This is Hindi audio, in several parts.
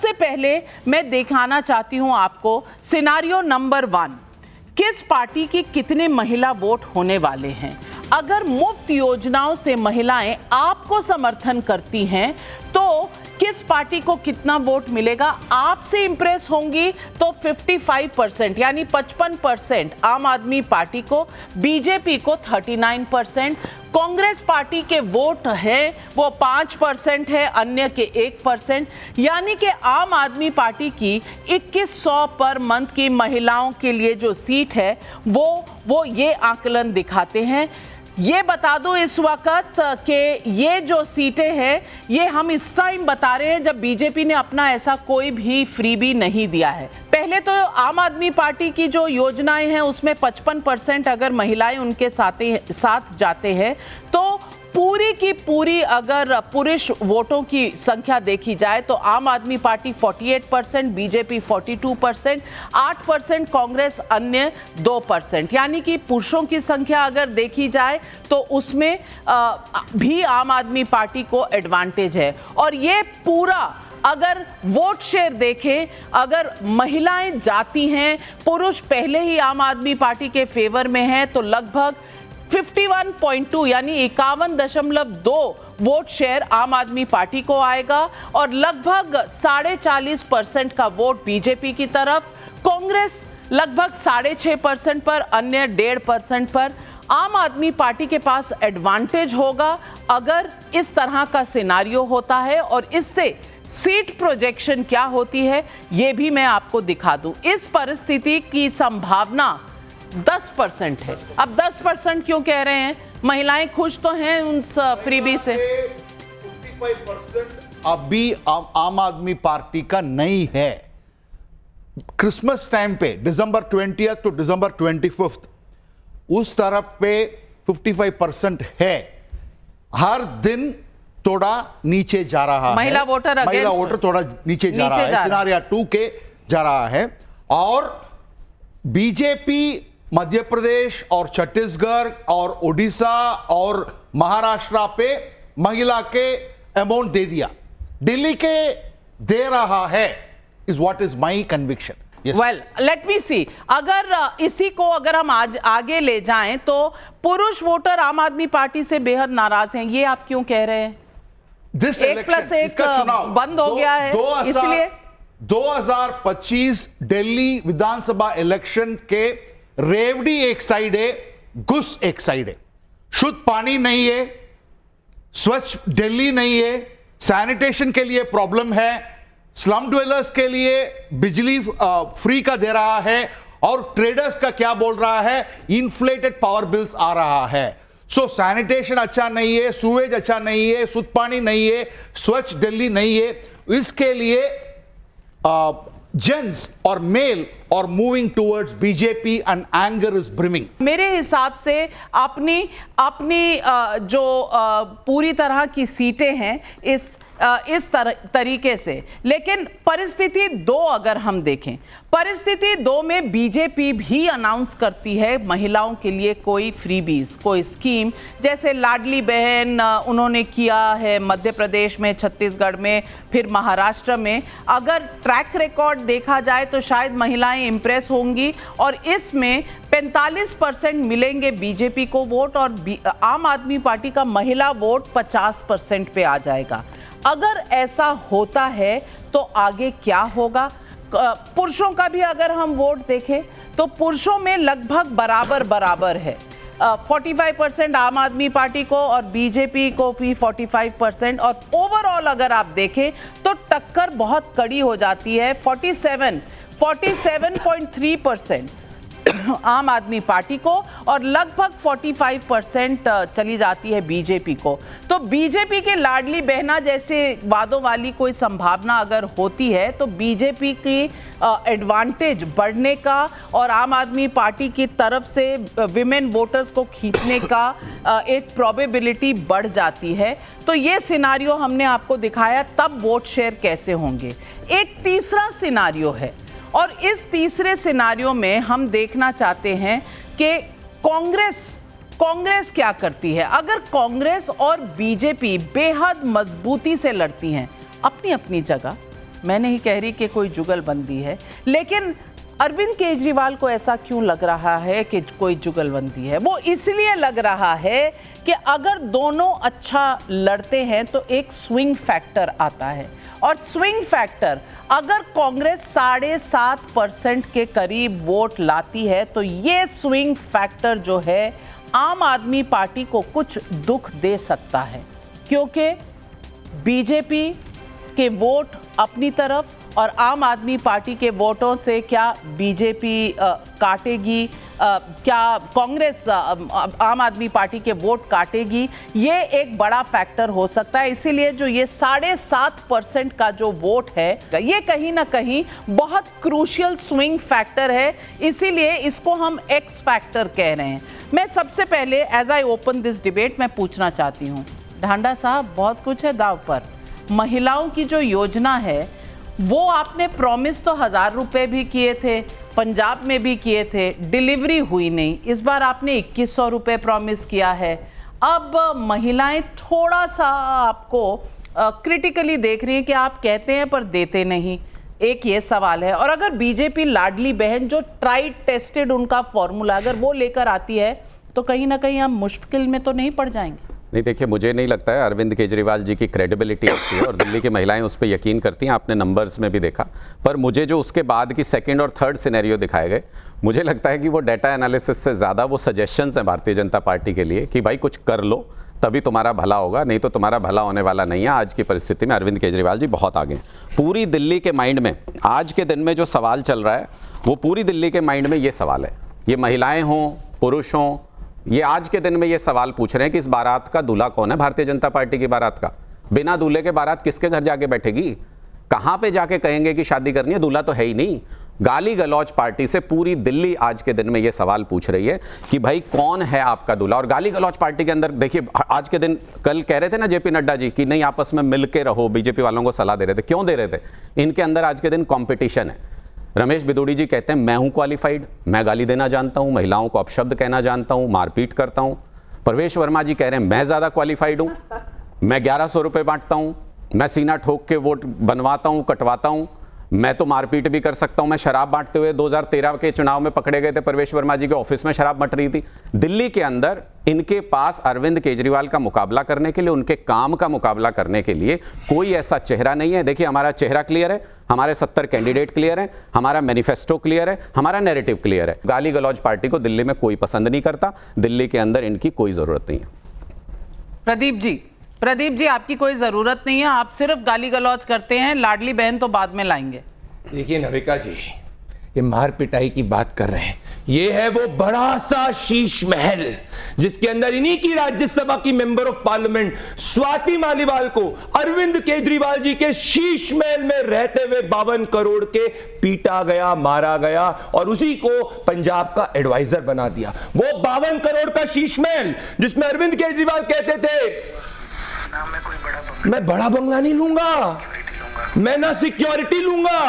सबसे पहले मैं दिखाना चाहती हूं आपको सिनारियो नंबर 1, किस पार्टी की कितने महिला वोट होने वाले हैं। अगर मुफ्त योजनाओं से महिलाएं आपको समर्थन करती हैं तो किस पार्टी को कितना वोट मिलेगा, आपसे इंप्रेस होंगी तो 55% यानी 55% आम आदमी पार्टी को, बीजेपी को 39%, कांग्रेस पार्टी के वोट है वो 5% है, अन्य के 1%, यानी कि आम आदमी पार्टी की 2100 पर मंथ की महिलाओं के लिए जो सीट है वो ये आकलन दिखाते हैं। ये बता दो इस वक्त कि ये जो सीटें हैं ये हम इस टाइम बता रहे हैं जब बीजेपी ने अपना ऐसा कोई भी फ्रीबी नहीं दिया है। पहले तो आम आदमी पार्टी की जो योजनाएं हैं उसमें 55% अगर महिलाएं उनके साथ जाते हैं तो पूरी की पूरी अगर पुरुष वोटों की संख्या देखी जाए तो आम आदमी पार्टी 48%, बीजेपी 42%, 8% कांग्रेस, अन्य 2%, यानी कि पुरुषों की संख्या अगर देखी जाए तो उसमें भी आम आदमी पार्टी को एडवांटेज है। और ये पूरा अगर वोट शेयर देखें, अगर महिलाएं जाती हैं, पुरुष पहले ही आम आदमी पार्टी के फेवर में है तो लगभग 51.2 यानी 51.2 वोट शेयर आम आदमी पार्टी को आएगा और लगभग 40.5% का वोट बीजेपी की तरफ, कांग्रेस लगभग 6.5% पर, अन्य 1.5% पर। आम आदमी पार्टी के पास एडवांटेज होगा अगर इस तरह का सिनारियो होता है और इससे सीट प्रोजेक्शन क्या होती है ये भी मैं आपको दिखा दूं। इस परिस्थिति की संभावना 10% है। अब 10% क्यों कह रहे हैं, महिलाएं खुश तो हैं उन फ्रीबी से। 55% अभी आम आदमी पार्टी का नहीं है। क्रिसमस टाइम पे दिसंबर 20 टू दिसंबर 25 उस तरफ पे 55% है। हर दिन थोड़ा नीचे जा रहा है, महिला वोटर थोड़ा नीचे जा रहा है, सिनारियो 2 के जा रहा है। और बीजेपी मध्य प्रदेश और छत्तीसगढ़ और उड़ीसा और महाराष्ट्र पे महिला के अमाउंट दे दिया, दिल्ली के दे रहा है, is what is my conviction. Well let me see, अगर इसी को अगर हम आज आगे ले जाएं तो पुरुष वोटर आम आदमी पार्टी से बेहद नाराज हैं, ये आप क्यों कह रहे हैं? 1+1 बंद हो गया है, इसलिए 2025 दिल्ली विधानसभा इलेक्शन के रेवड़ी एक साइड है, घुस एक साइड है। शुद्ध पानी नहीं है, स्वच्छ दिल्ली नहीं है, सैनिटेशन के लिए प्रॉब्लम है, स्लम ड्वेलर्स के लिए बिजली फ्री का दे रहा है और ट्रेडर्स का क्या बोल रहा है, इन्फ्लेटेड पावर बिल्स आ रहा है। सो सैनिटेशन अच्छा नहीं है, सूवेज अच्छा नहीं है, शुद्ध पानी नहीं है, स्वच्छ दिल्ली नहीं है। इसके लिए जेंट्स और मेल और moving towards BJP and anger is brimming. मेरे हिसाब से अपनी जो पूरी तरह की सीटें हैं इस तरीके से, लेकिन परिस्थिति 2 अगर हम देखें, परिस्थिति 2 में बीजेपी भी अनाउंस करती है महिलाओं के लिए कोई फ्रीबीज, कोई स्कीम, जैसे लाडली बहन उन्होंने किया है मध्य प्रदेश में, छत्तीसगढ़ में, फिर महाराष्ट्र में। अगर ट्रैक रिकॉर्ड देखा जाए तो शायद महिलाएं इंप्रेस होंगी और इसमें 45% मिलेंगे बीजेपी को वोट और आम आदमी पार्टी का महिला वोट 50% पे आ जाएगा। अगर ऐसा होता है तो आगे क्या होगा? पुरुषों का भी अगर हम वोट देखें तो पुरुषों में लगभग बराबर है, 45% आम आदमी पार्टी को और बीजेपी को भी 45%, और ओवरऑल अगर आप देखें तो टक्कर बहुत कड़ी हो जाती है, 47.3% आम आदमी पार्टी को और लगभग 45% चली जाती है बीजेपी को। तो बीजेपी के लाडली बहना जैसे वादों वाली कोई संभावना अगर होती है तो बीजेपी की एडवांटेज बढ़ने का और आम आदमी पार्टी की तरफ से विमेन वोटर्स को खींचने का एक प्रोबेबिलिटी बढ़ जाती है। तो ये सिनारियो हमने आपको दिखाया, तब वोट शेयर कैसे होंगे। एक तीसरा सिनारियो है और इस तीसरे सिनारियो में हम देखना चाहते हैं कि कांग्रेस क्या करती है। अगर कांग्रेस और बीजेपी बेहद मजबूती से लड़ती हैं अपनी अपनी जगह, मैं नहीं कह रही कि कोई जुगलबंदी है, लेकिन अरविंद केजरीवाल को ऐसा क्यों लग रहा है कि कोई जुगलबंदी है? वो इसलिए लग रहा है कि अगर दोनों अच्छा लड़ते हैं तो एक स्विंग फैक्टर आता है, और स्विंग फैक्टर अगर कांग्रेस 7.5% के करीब वोट लाती है तो ये स्विंग फैक्टर जो है आम आदमी पार्टी को कुछ दुख दे सकता है, क्योंकि बीजेपी के वोट अपनी तरफ और आम आदमी पार्टी के वोटों से क्या बीजेपी काटेगी, क्या कांग्रेस आम आदमी पार्टी के वोट काटेगी, ये एक बड़ा फैक्टर हो सकता है। इसीलिए जो ये 7.5% का जो वोट है ये कहीं ना कहीं बहुत क्रूशियल स्विंग फैक्टर है, इसीलिए इसको हम एक्स फैक्टर कह रहे हैं। मैं सबसे पहले as I open this debate मैं पूछना चाहती हूँ, ढांडा साहब बहुत कुछ है दाव पर, महिलाओं की जो योजना है वो आपने प्रॉमिस तो 1000 रुपए भी किए थे, पंजाब में भी किए थे, डिलीवरी हुई नहीं। इस बार आपने 2100 रुपए प्रॉमिस किया है। अब महिलाएं थोड़ा सा आपको क्रिटिकली देख रही हैं कि आप कहते हैं पर देते नहीं, एक ये सवाल है। और अगर बीजेपी लाडली बहन जो ट्राइड टेस्टेड उनका फॉर्मूला अगर वो लेकर आती है तो कहीं ना कहीं हम मुश्किल में तो नहीं पड़ जाएंगे? नहीं, देखिए मुझे नहीं लगता है, अरविंद केजरीवाल जी की क्रेडिबिलिटी अच्छी है और दिल्ली की महिलाएं उस पर यकीन करती हैं, आपने नंबर्स में भी देखा। पर मुझे जो उसके बाद की सेकंड और थर्ड सिनेरियो दिखाए गए, मुझे लगता है कि वो डाटा एनालिसिस से ज़्यादा वो सजेशंस हैं भारतीय जनता पार्टी के लिए कि भाई कुछ कर लो तभी तुम्हारा भला होगा, नहीं तो तुम्हारा भला होने वाला नहीं है। आज की परिस्थिति में अरविंद केजरीवाल जी बहुत आगे हैं। पूरी दिल्ली के माइंड में आज के दिन में जो सवाल चल रहा है वो पूरी दिल्ली के माइंड में ये सवाल है, ये महिलाएं हों पुरुष हों, ये आज के दिन में ये सवाल पूछ रहे हैं कि इस बारात का दूल्हा कौन है? भारतीय जनता पार्टी की बारात का बिना दूल्हे के बारात किसके घर जाके बैठेगी? कहां पे जाके कहेंगे कि शादी करनी है? दूल्हा तो है ही नहीं। गाली गलौज पार्टी से पूरी दिल्ली आज के दिन में ये सवाल पूछ रही है कि भाई कौन है आपका दूल्हा। और गाली गलौज पार्टी के अंदर देखिए, आज के दिन कल कह रहे थे ना जेपी नड्डा जी कि नहीं आपस में मिलके रहो, बीजेपी वालों को सलाह दे रहे थे। क्यों दे रहे थे? इनके अंदर आज के दिन कॉम्पिटिशन है। रमेश बिदुड़ी जी कहते हैं मैं हूं क्वालिफाइड, मैं गाली देना जानता हूं, महिलाओं को अपशब्द कहना जानता हूं, मारपीट करता हूं। प्रवेश वर्मा जी कह रहे हैं मैं ज्यादा क्वालिफाइड हूं, मैं 1100 रुपए बांटता हूं, मैं सीना ठोक के वोट बनवाता हूं, कटवाता हूं, मैं तो मारपीट भी कर सकता हूं। मैं शराब बांटते हुए 2013 के चुनाव में पकड़े गए थे, प्रवेश वर्मा जी के ऑफिस में शराब बंट रही थी। दिल्ली के अंदर इनके पास अरविंद केजरीवाल का मुकाबला करने के लिए, उनके काम का मुकाबला करने के लिए कोई ऐसा चेहरा नहीं है। देखिए हमारा चेहरा क्लियर है, हमारे 70 कैंडिडेट क्लियर है, हमारा मैनिफेस्टो क्लियर है, हमारा नैरेटिव क्लियर है। गाली गलौज पार्टी को दिल्ली में कोई पसंद नहीं करता, दिल्ली के अंदर इनकी कोई जरूरत नहीं है। प्रदीप जी आपकी कोई जरूरत नहीं है, आप सिर्फ गाली गलौज करते हैं, लाडली बहन तो बाद में लाएंगे। देखिए नविका जी, ये मार पिटाई की बात कर रहे हैं, ये है वो बड़ा सा शीश महल जिसके अंदर इन्हीं की राज्यसभा की member of parliament Swati Maliwal को अरविंद केजरीवाल जी के शीश महल में रहते हुए 52 करोड़ के पीटा गया, मारा गया और उसी को पंजाब का एडवाइजर बना दिया। वो 52 करोड़ का शीश महल जिसमें अरविंद केजरीवाल कहते थे मैं बड़ा बंगला नहीं लूंगा, मैं ना सिक्योरिटी लूंगा,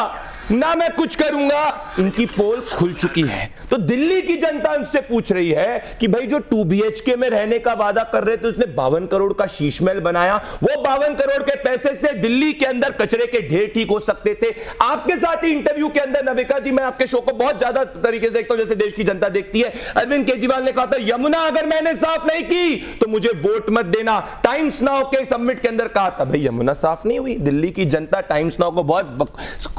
ना मैं कुछ करूंगा। इनकी पोल खुल चुकी है। तो दिल्ली की जनता उनसे पूछ रही है कि भाई जो 2 BHK में रहने का वादा कर रहे थे उसने 52 करोड़ का शीश महल बनाया, वो 52 करोड़ के पैसे से दिल्ली के अंदर कचरे के ढेर ठीक हो सकते थे। आपके साथ ही इंटरव्यू के अंदर नविका जी, मैं आपके शो को बहुत ज्यादा तरीके से देखता हूं जैसे देश की जनता देखती है। अरविंद केजरीवाल ने कहा था यमुना अगर मैंने साफ नहीं की तो मुझे वोट मत देना। टाइम्स नाउ के सबमिट के अंदर कहा था भाई यमुना साफ नहीं हुई। दिल्ली की जनता टाइम्स नाउ को बहुत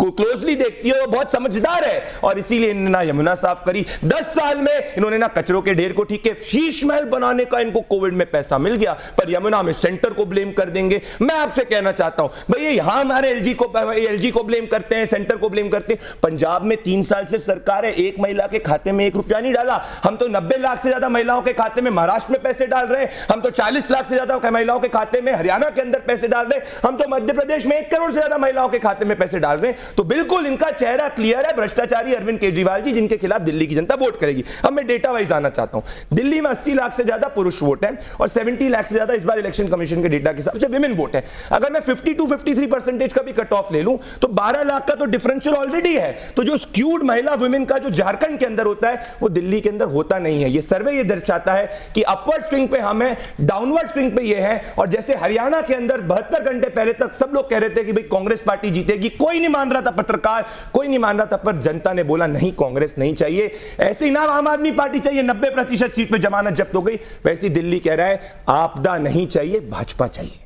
क्लोजली देखती है, वो बहुत समझदार है और इसीलिए इन्होंने ना यमुना साफ करी। 10 साल में इन्होंने ना कचरों के ढेर को ठीक है, शीश महल बनाने का इनको कोविड में पैसा मिल गया, पर यमुना में सेंटर को ब्लेम कर देंगे। मैं आपसे कहना चाहता हूं भैया, यहां हमारे एलजी को ब्लेम करते हैं, सेंटर को ब्लेम करते हैं। पंजाब में 3 साल से सरकार है, एक महिला के खाते में 1 रुपया नहीं डाला। हम तो 90 लाख से ज्यादा महिलाओं के खाते में महाराष्ट्र में पैसे डाल रहे हैं, हम तो 40 लाख से ज्यादा महिलाओं के खाते में हरियाणा के अंदर पैसे डाल रहे हैं, हम तो मध्य प्रदेश में 1 करोड़ से ज्यादा महिलाओं के खाते में पैसे डाल रहे हैं। तो बिल्कुल बिल्कुल इनका चेहरा क्लियर है, भ्रष्टाचारी अरविंद केजरीवाल जी, जिनके खिलाफ दिल्ली की जनता वोट करेगी। अब मैं डेटा वाइज आना चाहता हूं। दिल्ली में 80 लाख से ज्यादा पुरुष वोट है और 70 लाख से ज्यादा इस बार इलेक्शन कमीशन के डेटा के हिसाब से विमेन वोट है। अगर मैं 52-53% का भी कट ऑफ ले लूं तो 12 लाख का तो डिफरेंशियल ऑलरेडी है। तो जो स्क्यूड महिला वुमेन का जो झारखंड के अंदर होता है वो दिल्ली के अंदर होता नहीं है। ये सर्वे ये दर्शाता है कि अपवर्ड स्विंग पे हम हैं, डाउनवर्ड स्विंग पे ये है। और जैसे हरियाणा के अंदर 72 घंटे पहले तक सब लोग कह रहे थे कि भाई कांग्रेस पार्टी जीतेगी, कोई नहीं मान रहा था, पत्रकार कोई नहीं मान रहा था, पर जनता ने बोला नहीं कांग्रेस नहीं चाहिए, ऐसे ही ना आम आदमी पार्टी चाहिए, 90% सीट पे जमानत जब्त हो गई। वैसी दिल्ली कह रहा है आपदा नहीं चाहिए, भाजपा चाहिए।